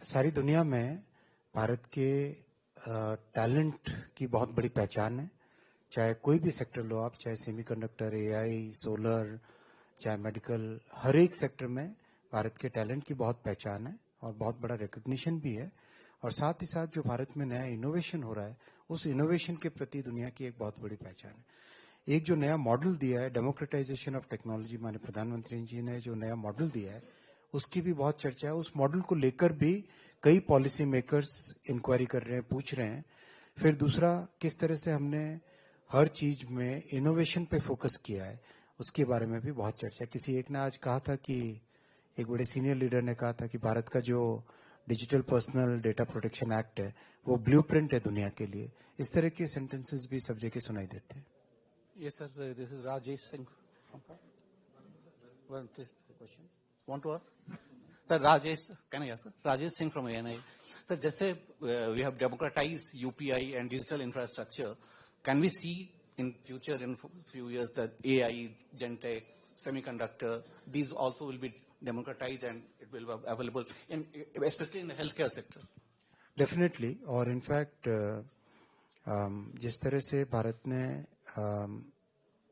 सारी दुनिया में भारत के टैलेंट की बहुत बड़ी पहचान है। चाहे कोई भी सेक्टर लो आप, चाहे सेमीकंडक्टर, एआई, सोलर, चाहे मेडिकल, हर एक सेक्टर में भारत के टैलेंट की बहुत पहचान है और बहुत बड़ा रिकग्निशन भी है। और साथ ही साथ जो भारत में नया इनोवेशन हो रहा है, उस इनोवेशन के प्रति दुनिया की एक बहुत बड़ी पहचान है। एक जो नया मॉडल दिया है, डेमोक्रेटाइजेशन ऑफ टेक्नोलॉजी, माननीय प्रधानमंत्री जी ने जो नया मॉडल दिया है, उसकी भी बहुत चर्चा है। उस मॉडल को लेकर भी कई पॉलिसी मेकर्स इंक्वायरी कर रहे हैं, पूछ रहे हैं। फिर दूसरा, किस तरह से हमने हर चीज में इनोवेशन पे फोकस किया है, उसके बारे में भी बहुत चर्चा है। किसी एक ने आज कहा था कि, एक बड़े सीनियर लीडर ने कहा था कि भारत का जो digital personal data protection act है, वो ब्लूप्रिंट है दुनिया के लिए। इस तरह के सेंटेंसेस भी सब जगह सुनाई देते हैं। Yes, sir. This is Rajesh Singh. One question. Want to ask? Sir, Rajesh, can I ask? Sir? Rajesh Singh from ANI. Sir, just say we have democratized UPI and digital infrastructure. Can we see in future, in few years, that AI, Gentech, semiconductor, these also will be democratized and it will be available, especially in the healthcare sector? Definitely. और in fact जिस तरह से भारत ने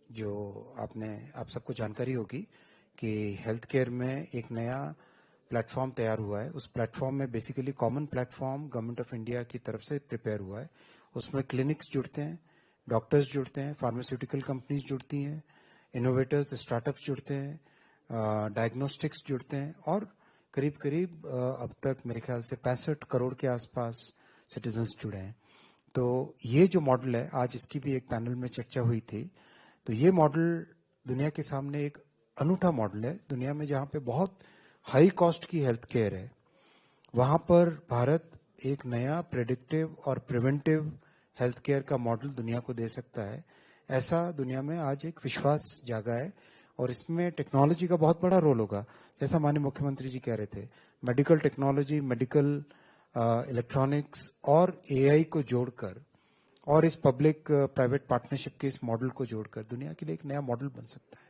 जो आप सबको जानकारी होगी कि हेल्थ केयर में एक नया प्लेटफॉर्म तैयार हुआ है। उस प्लेटफॉर्म में basically common platform government of India की तरफ से प्रिपेयर हुआ है। उसमें क्लिनिक्स जुड़ते हैं, डॉक्टर्स जुड़ते हैं, फार्मास्यूटिकल कंपनीज जुड़ती हैं, इनोवेटर्स, स्टार्टअप्स जुड़ते हैं, डायग्नोस्टिक्स जुड़ते हैं, और करीब करीब अब तक मेरे ख्याल से 65 करोड़ के आसपास सिटीजन्स जुड़े हैं। तो ये जो मॉडल है, आज इसकी भी एक पैनल में चर्चा हुई थी। तो ये मॉडल दुनिया के सामने एक अनूठा मॉडल है। दुनिया में जहां पे बहुत हाई कॉस्ट की हेल्थ केयर है, वहां पर भारत एक नया प्रेडिक्टिव और प्रिवेंटिव हेल्थ केयर का मॉडल दुनिया को दे सकता है। ऐसा दुनिया में आज एक विश्वास जागा है और इसमें टेक्नोलॉजी का बहुत बड़ा रोल होगा। जैसा माननीय मुख्यमंत्री जी कह रहे थे, मेडिकल टेक्नोलॉजी, मेडिकल इलेक्ट्रॉनिक्स और एआई को जोड़कर और इस पब्लिक प्राइवेट पार्टनरशिप के इस मॉडल को जोड़कर दुनिया के लिए एक नया मॉडल बन सकता है।